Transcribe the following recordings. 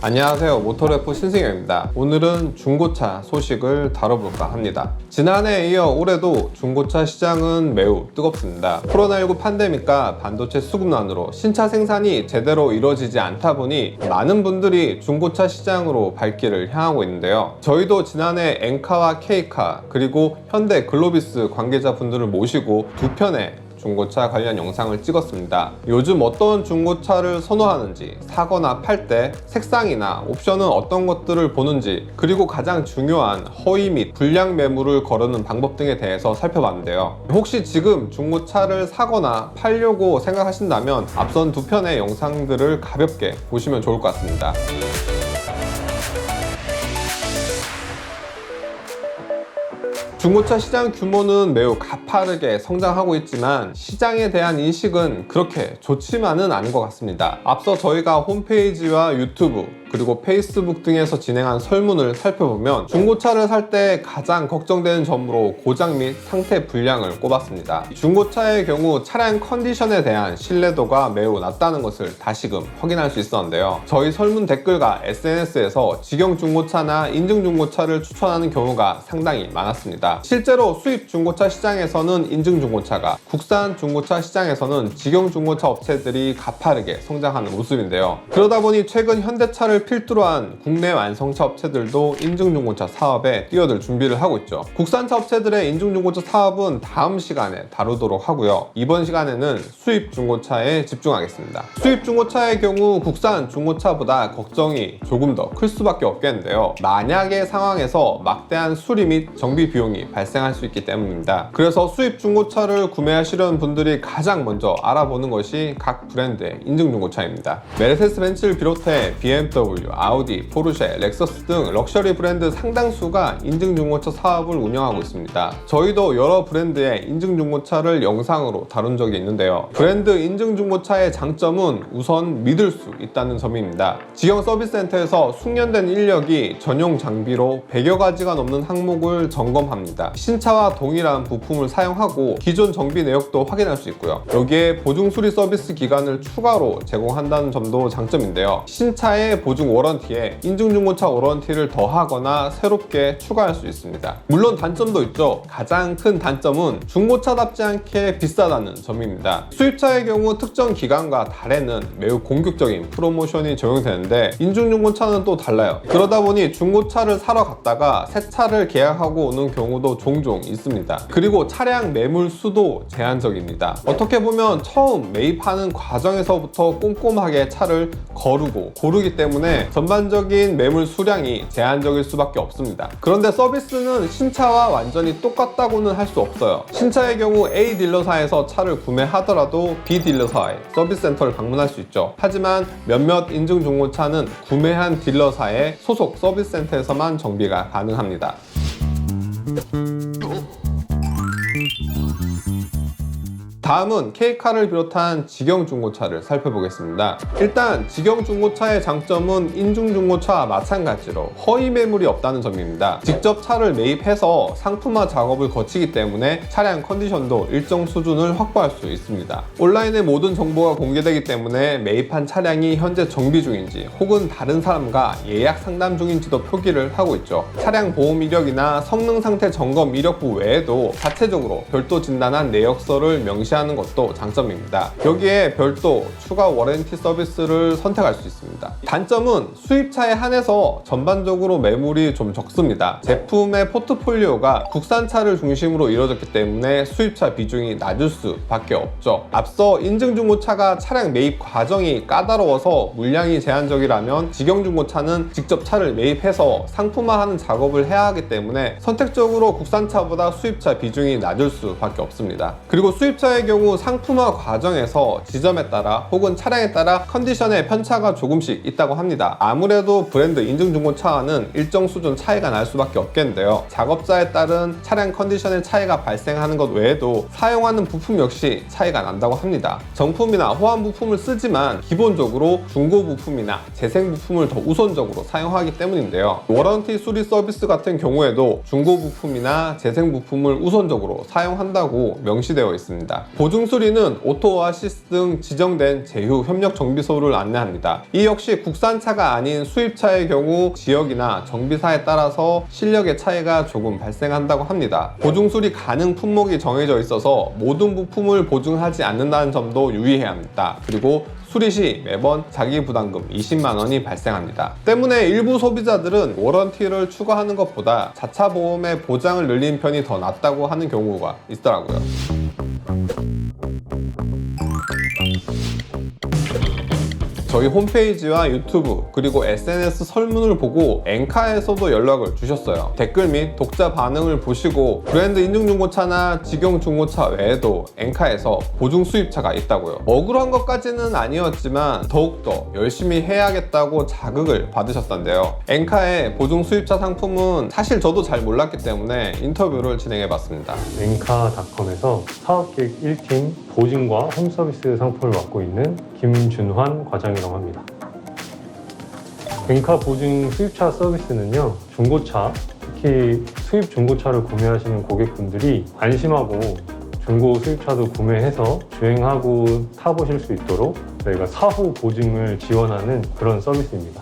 안녕하세요, 모터래프 신승엽입니다. 오늘은 중고차 소식을 다뤄볼까 합니다. 지난해에 이어 올해도 중고차 시장은 매우 뜨겁습니다. 코로나19 팬데믹과 반도체 수급난으로 신차 생산이 제대로 이루어지지 않다 보니 많은 분들이 중고차 시장으로 발길을 향하고 있는데요. 저희도 지난해 엔카와 K카 그리고 현대 글로비스 관계자분들을 모시고 두 편의 중고차 관련 영상을 찍었습니다. 요즘 어떤 중고차를 선호하는지, 사거나 팔 때 색상이나 옵션은 어떤 것들을 보는지, 그리고 가장 중요한 허위 및 불량 매물을 거르는 방법 등에 대해서 살펴봤는데요. 혹시 지금 중고차를 사거나 팔려고 생각하신다면 앞선 두 편의 영상들을 가볍게 보시면 좋을 것 같습니다. 중고차 시장 규모는 매우 가파르게 성장하고 있지만 시장에 대한 인식은 그렇게 좋지만은 않은 것 같습니다. 앞서 저희가 홈페이지와 유튜브 그리고 페이스북 등에서 진행한 설문을 살펴보면 중고차를 살 때 가장 걱정되는 점으로 고장 및 상태 불량을 꼽았습니다. 중고차의 경우 차량 컨디션에 대한 신뢰도가 매우 낮다는 것을 다시금 확인할 수 있었는데요. 저희 설문 댓글과 SNS에서 직영 중고차나 인증 중고차를 추천하는 경우가 상당히 많았습니다. 실제로 수입 중고차 시장에서는 인증 중고차가, 국산 중고차 시장에서는 직영 중고차 업체들이 가파르게 성장하는 모습인데요. 그러다 보니 최근 현대차를 필두로 한 국내 완성차 업체들도 인증 중고차 사업에 뛰어들 준비를 하고 있죠. 국산차 업체들의 인증 중고차 사업은 다음 시간에 다루도록 하고요. 이번 시간에는 수입 중고차에 집중하겠습니다. 수입 중고차의 경우 국산 중고차보다 걱정이 조금 더 클 수밖에 없겠는데요. 만약의 상황에서 막대한 수리 및 정비 비용이 발생할 수 있기 때문입니다. 그래서 수입 중고차를 구매하시려는 분들이 가장 먼저 알아보는 것이 각 브랜드의 인증 중고차입니다. 메르세데스 벤츠를 비롯해 BMW, 아우디, 포르쉐, 렉서스 등 럭셔리 브랜드 상당수가 인증 중고차 사업을 운영하고 있습니다. 저희도 여러 브랜드의 인증 중고차를 영상으로 다룬 적이 있는데요. 브랜드 인증 중고차의 장점은 우선 믿을 수 있다는 점입니다. 직영 서비스 센터에서 숙련된 인력이 전용 장비로 100여 가지가 넘는 항목을 점검합니다. 신차와 동일한 부품을 사용하고 기존 정비 내역도 확인할 수 있고요. 여기에 보증 수리 서비스 기간을 추가로 제공한다는 점도 장점인데요. 신차의 보증 워런티에 인증 중고차 워런티를 더하거나 새롭게 추가할 수 있습니다. 물론 단점도 있죠. 가장 큰 단점은 중고차답지 않게 비싸다는 점입니다. 수입차의 경우 특정 기간과 달에는 매우 공격적인 프로모션이 적용되는데 인증 중고차는 또 달라요. 그러다 보니 중고차를 사러 갔다가 새 차를 계약하고 오는 경우도 종종 있습니다. 그리고 차량 매물 수도 제한적입니다. 어떻게 보면 처음 매입하는 과정에서부터 꼼꼼하게 차를 거르고 고르기 때문에 전반적인 매물 수량이 제한적일 수밖에 없습니다. 그런데 서비스는 신차와 완전히 똑같다고는 할 수 없어요. 신차의 경우 A 딜러사에서 차를 구매하더라도 B 딜러사의 서비스 센터를 방문할 수 있죠. 하지만 몇몇 인증 중고차는 구매한 딜러사의 소속 서비스 센터에서만 정비가 가능합니다. 다음은 K카를 비롯한 직영 중고차를 살펴보겠습니다. 일단 직영 중고차의 장점은 인증 중고차와 마찬가지로 허위 매물이 없다는 점입니다. 직접 차를 매입해서 상품화 작업을 거치기 때문에 차량 컨디션도 일정 수준을 확보할 수 있습니다. 온라인에 모든 정보가 공개되기 때문에 매입한 차량이 현재 정비 중인지 혹은 다른 사람과 예약 상담 중인지도 표기를 하고 있죠. 차량 보험 이력이나 성능 상태 점검 이력부 외에도 자체적으로 별도 진단한 내역서를 명시하는 것도 장점입니다. 여기에 별도 추가 워런티 서비스를 선택할 수 있습니다. 단점은 수입차에 한해서 전반적으로 매물이 좀 적습니다. 제품의 포트폴리오가 국산차를 중심으로 이루어졌기 때문에 수입차 비중이 낮을 수밖에 없죠. 앞서 인증 중고차가 차량 매입 과정이 까다로워서 물량이 제한적이라면 직영 중고차는 직접 차를 매입해서 상품화하는 작업을 해야 하기 때문에 선택적으로 국산차보다 수입차 비중이 낮을 수밖에 없습니다. 그리고 수입차의 경우 상품화 과정에서 지점에 따라 혹은 차량에 따라 컨디션의 편차가 조금씩 있다고 합니다. 아무래도 브랜드 인증 중고차와는 일정 수준 차이가 날 수밖에 없겠는데요. 작업자에 따른 차량 컨디션의 차이가 발생하는 것 외에도 사용하는 부품 역시 차이가 난다고 합니다. 정품이나 호환 부품을 쓰지만 기본적으로 중고 부품이나 재생 부품을 더 우선적으로 사용하기 때문인데요. 워런티 수리 서비스 같은 경우에도 중고 부품이나 재생 부품을 우선적으로 사용한다고 명시되어 있습니다. 보증 수리는 오토오아시스 등 지정된 제휴 협력 정비소를 안내합니다. 이 역시 국산차가 아닌 수입차의 경우 지역이나 정비사에 따라서 실력의 차이가 조금 발생한다고 합니다. 보증 수리 가능 품목이 정해져 있어서 모든 부품을 보증하지 않는다는 점도 유의해야 합니다. 그리고 수리 시 매번 자기 부담금 20만 원이 발생합니다. 때문에 일부 소비자들은 워런티를 추가하는 것보다 자차 보험의 보장을 늘리는 편이 더 낫다고 하는 경우가 있더라고요. 저희 홈페이지와 유튜브 그리고 SNS 설문을 보고 엔카에서도 연락을 주셨어요. 댓글 및 독자 반응을 보시고 브랜드 인증 중고차나 직영 중고차 외에도 엔카에서 보증 수입차가 있다고요. 억울한 것까지는 아니었지만 더욱더 열심히 해야겠다고 자극을 받으셨던데요. 엔카의 보증 수입차 상품은 사실 저도 잘 몰랐기 때문에 인터뷰를 진행해봤습니다. 엔카닷컴에서 사업기획 1팀 보증과 홈서비스 상품을 맡고 있는 김준환 과장이라고 합니다. 엔카 보증 수입차 서비스는요, 중고차, 특히 수입 중고차를 구매하시는 고객분들이 안심하고 중고 수입차도 구매해서 주행하고 타보실 수 있도록 저희가 사후 보증을 지원하는 그런 서비스입니다.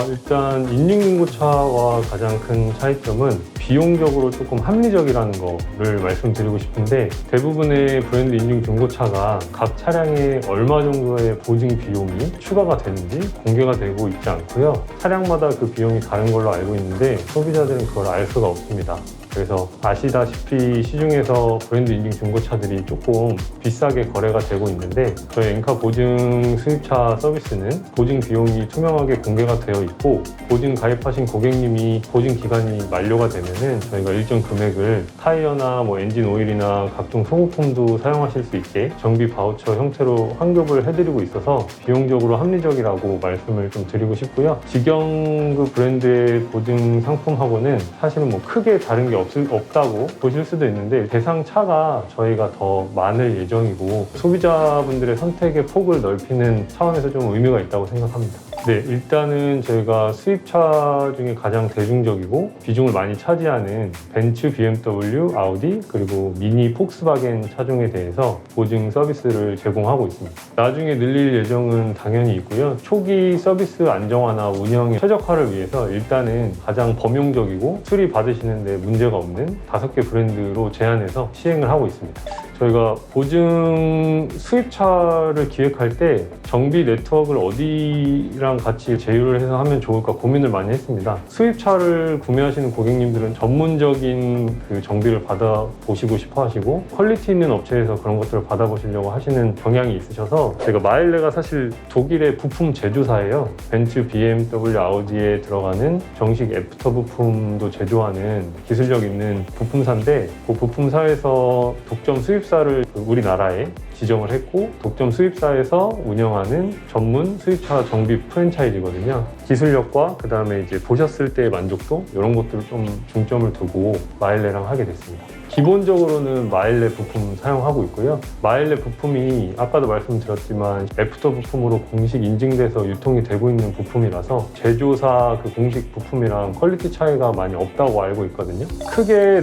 일단 인증중고차와 가장 큰 차이점은 비용적으로 조금 합리적이라는 거를 말씀드리고 싶은데, 대부분의 브랜드 인증 중고차가 각 차량에 얼마 정도의 보증 비용이 추가가 되는지 공개가 되고 있지 않고요. 차량마다 그 비용이 다른 걸로 알고 있는데 소비자들은 그걸 알 수가 없습니다. 그래서 아시다시피 시중에서 브랜드 인증 중고차들이 조금 비싸게 거래가 되고 있는데, 저희 엔카 보증 수입차 서비스는 보증 비용이 투명하게 공개가 되어 있고, 보증 가입하신 고객님이 보증 기간이 만료가 되면은 저희가 일정 금액을 타이어나 엔진 오일이나 각종 소모품도 사용하실 수 있게 정비 바우처 형태로 환급을 해드리고 있어서 비용적으로 합리적이라고 말씀을 좀 드리고 싶고요. 직영 브랜드의 보증 상품하고는 사실은 크게 다른 게 없다고 보실 수도 있는데, 대상 차가 저희가 더 많을 예정이고 소비자분들의 선택의 폭을 넓히는 차원에서 좀 의미가 있다고 생각합니다. 네, 일단은 저희가 수입차 중에 가장 대중적이고 비중을 많이 차지하는 벤츠, BMW, 아우디 그리고 미니, 폭스바겐 차종에 대해서 보증 서비스를 제공하고 있습니다. 나중에 늘릴 예정은 당연히 있고요. 초기 서비스 안정화나 운영의 최적화를 위해서 일단은 가장 범용적이고 수리 받으시는 데 문제가 없는 5개 브랜드로 제안해서 시행을 하고 있습니다. 저희가 보증 수입차를 기획할 때 정비 네트워크를 어디랑 같이 제휴를 해서 하면 좋을까 고민을 많이 했습니다. 수입차를 구매하시는 고객님들은 전문적인 그 정비를 받아보시고 싶어 하시고 퀄리티 있는 업체에서 그런 것들을 받아보시려고 하시는 경향이 있으셔서, 제가 마일레가 사실 독일의 부품 제조사예요. 벤츠, BMW, 아우디에 들어가는 정식 애프터 부품도 제조하는 기술력 있는 부품사인데, 그 부품사에서 독점 수입사를 우리나라에 지정을 했고 독점 수입사에서 운영하는 전문 수입차 정비 프랜차이즈거든요. 기술력과 그 다음에 이제 보셨을 때의 만족도, 이런 것들을 좀 중점을 두고 마일레랑 하게 됐습니다. 기본적으로는 마일레 부품 사용하고 있고요. 마일레 부품이 아까도 말씀드렸지만 애프터 부품으로 공식 인증돼서 유통이 되고 있는 부품이라서 제조사 그 공식 부품이랑 퀄리티 차이가 많이 없다고 알고 있거든요. 크게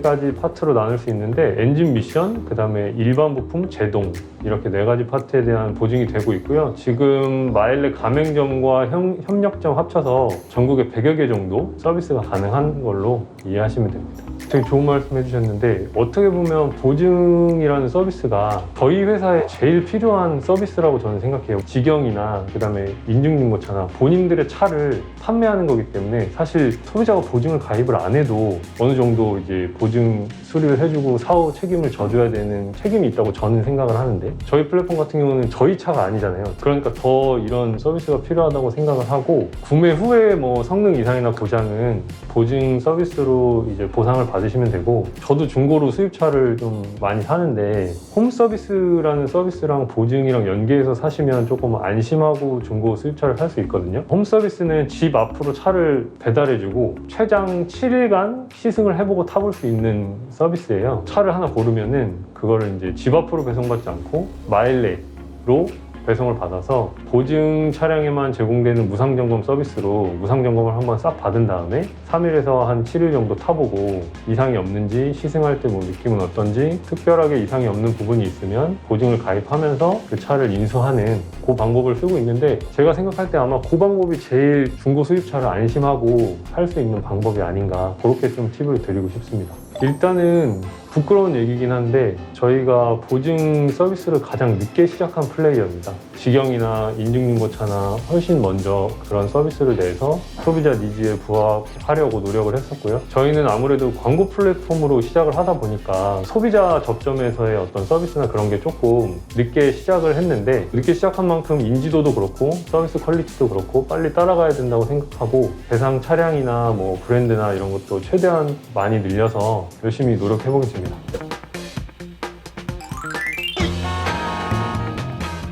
4가지 파트로 나눌 수 있는데, 엔진 미션, 그 다음에 일반 부품, 제동, 이렇게 4가지 파트에 대한 보증이 되고 있고요. 지금 마일레 가맹점과 협력점 합쳐서 전국에 100여 개 정도 서비스가 가능한 걸로 이해하시면 됩니다. 되게 좋은 말씀 해주셨는데, 어떻게 보면 보증이라는 서비스가 저희 회사에 제일 필요한 서비스라고 저는 생각해요. 직영이나 그 다음에 인증중고차나 본인들의 차를 판매하는 거기 때문에 사실 소비자가 보증을 가입을 안 해도 어느 정도 이제 보증 수리를 해주고 사후 책임을 져줘야 되는 책임이 있다고 저는 생각을 하는데, 저희 플랫폼 같은 경우는 저희 차가 아니잖아요. 그러니까 더 이런 서비스가 필요하다고 생각을 하고, 구매 후에 성능 이상이나 고장은 보증 서비스로 이제 보상을 받으시면 되고, 저도 중고로 수입차를 좀 많이 사는데 홈 서비스라는 서비스랑 보증이랑 연계해서 사시면 조금 안심하고 중고 수입차를 살 수 있거든요. 홈 서비스는 집 앞으로 차를 배달해주고 최장 7일간 시승을 해보고 타볼 수 있는 서비스예요. 차를 하나 고르면은 그거를 이제 집 앞으로 배송받지 않고 마일레로 배송을 받아서 보증 차량에만 제공되는 무상점검 서비스로 무상점검을 한번 싹 받은 다음에 3일에서 한 7일 정도 타보고 이상이 없는지, 시승할 때 뭐 느낌은 어떤지, 특별하게 이상이 없는 부분이 있으면 보증을 가입하면서 그 차를 인수하는 그 방법을 쓰고 있는데, 제가 생각할 때 아마 그 방법이 제일 중고 수입차를 안심하고 살 수 있는 방법이 아닌가, 그렇게 좀 팁을 드리고 싶습니다. 일단은 부끄러운 얘기긴 한데 저희가 보증 서비스를 가장 늦게 시작한 플레이어입니다. 직영이나 인증중고차나 훨씬 먼저 그런 서비스를 내서 소비자 니즈에 부합하려고 노력을 했었고요. 저희는 아무래도 광고 플랫폼으로 시작을 하다 보니까 소비자 접점에서의 어떤 서비스나 그런 게 조금 늦게 시작을 했는데, 늦게 시작한 만큼 인지도도 그렇고 서비스 퀄리티도 그렇고 빨리 따라가야 된다고 생각하고, 대상 차량이나 뭐 브랜드나 이런 것도 최대한 많이 늘려서 열심히 노력해보겠습니다.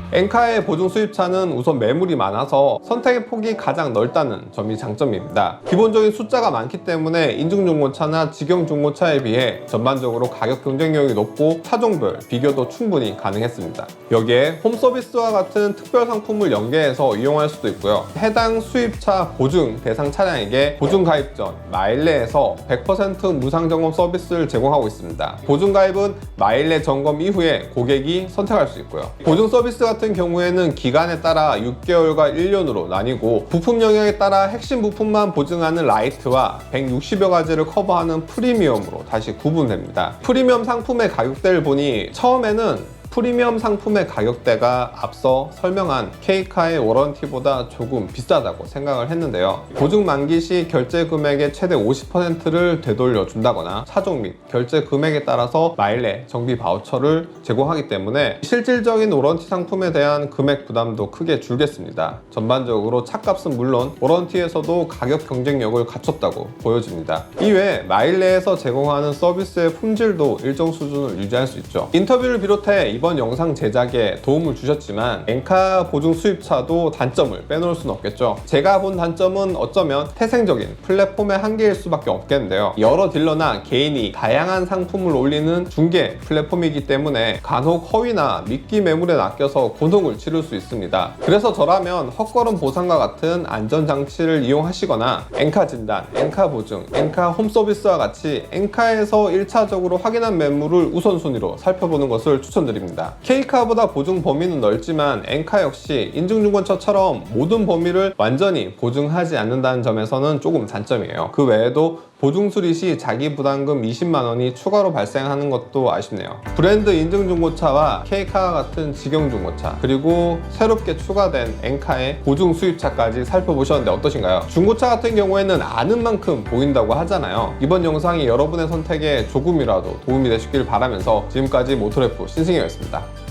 엔카의 보증 수입차는 우선 매물이 많아서 선택의 폭이 가장 넓다는 점이 장점입니다. 기본적인 숫자가 많기 때문에 인증중고차나 직영중고차에 비해 전반적으로 가격 경쟁력이 높고 차종별 비교도 충분히 가능했습니다. 여기에 홈서비스와 같은 특별 상품을 연계해서 이용할 수도 있고요. 해당 수입차 보증 대상 차량에게 보증 가입 전 마일레에서 100% 무상점검 서비스를 제공하고 있습니다. 보증 가입은 마일레 점검 이후에 고객이 선택할 수 있고요. 보증 서비스 같은 경우에는 기간에 따라 6개월과 1년으로 나뉘고, 부품 영역에 따라 핵심 부품만 보증하는 라이트와 160여 가지를 커버하는 프리미엄으로 다시 구분됩니다. 프리미엄 상품의 가격대를 보니 처음에는 프리미엄 상품의 가격대가 앞서 설명한 K카의 워런티보다 조금 비싸다고 생각을 했는데요. 보증 만기 시 결제 금액의 최대 50%를 되돌려 준다거나 차종 및 결제 금액에 따라서 마일레 정비 바우처를 제공하기 때문에 실질적인 워런티 상품에 대한 금액 부담도 크게 줄겠습니다. 전반적으로 차값은 물론 워런티에서도 가격 경쟁력을 갖췄다고 보여집니다. 이외에 마일레에서 제공하는 서비스의 품질도 일정 수준을 유지할 수 있죠. 인터뷰를 비롯해 이번 영상 제작에 도움을 주셨지만 엔카 보증 수입차도 단점을 빼놓을 수는 없겠죠. 제가 본 단점은 어쩌면 태생적인 플랫폼의 한계일 수밖에 없겠는데요. 여러 딜러나 개인이 다양한 상품을 올리는 중개 플랫폼이기 때문에 간혹 허위나 미끼 매물에 낚여서 고통을 치를 수 있습니다. 그래서 저라면 헛걸음 보상과 같은 안전장치를 이용하시거나 엔카 진단, 엔카 보증, 엔카 홈서비스와 같이 엔카에서 1차적으로 확인한 매물을 우선순위로 살펴보는 것을 추천드립니다. K카보다 보증 범위는 넓지만 엔카 역시 인증중고차처럼 모든 범위를 완전히 보증하지 않는다는 점에서는 조금 단점이에요. 그 외에도 보증 수리 시 자기 부담금 20만 원이 추가로 발생하는 것도 아쉽네요. 브랜드 인증중고차와 K카와 같은 직영중고차, 그리고 새롭게 추가된 엔카의 보증 수입차까지 살펴보셨는데 어떠신가요? 중고차 같은 경우에는 아는 만큼 보인다고 하잖아요. 이번 영상이 여러분의 선택에 조금이라도 도움이 되셨길 바라면서 지금까지 모토래프 신승엽이었습니다.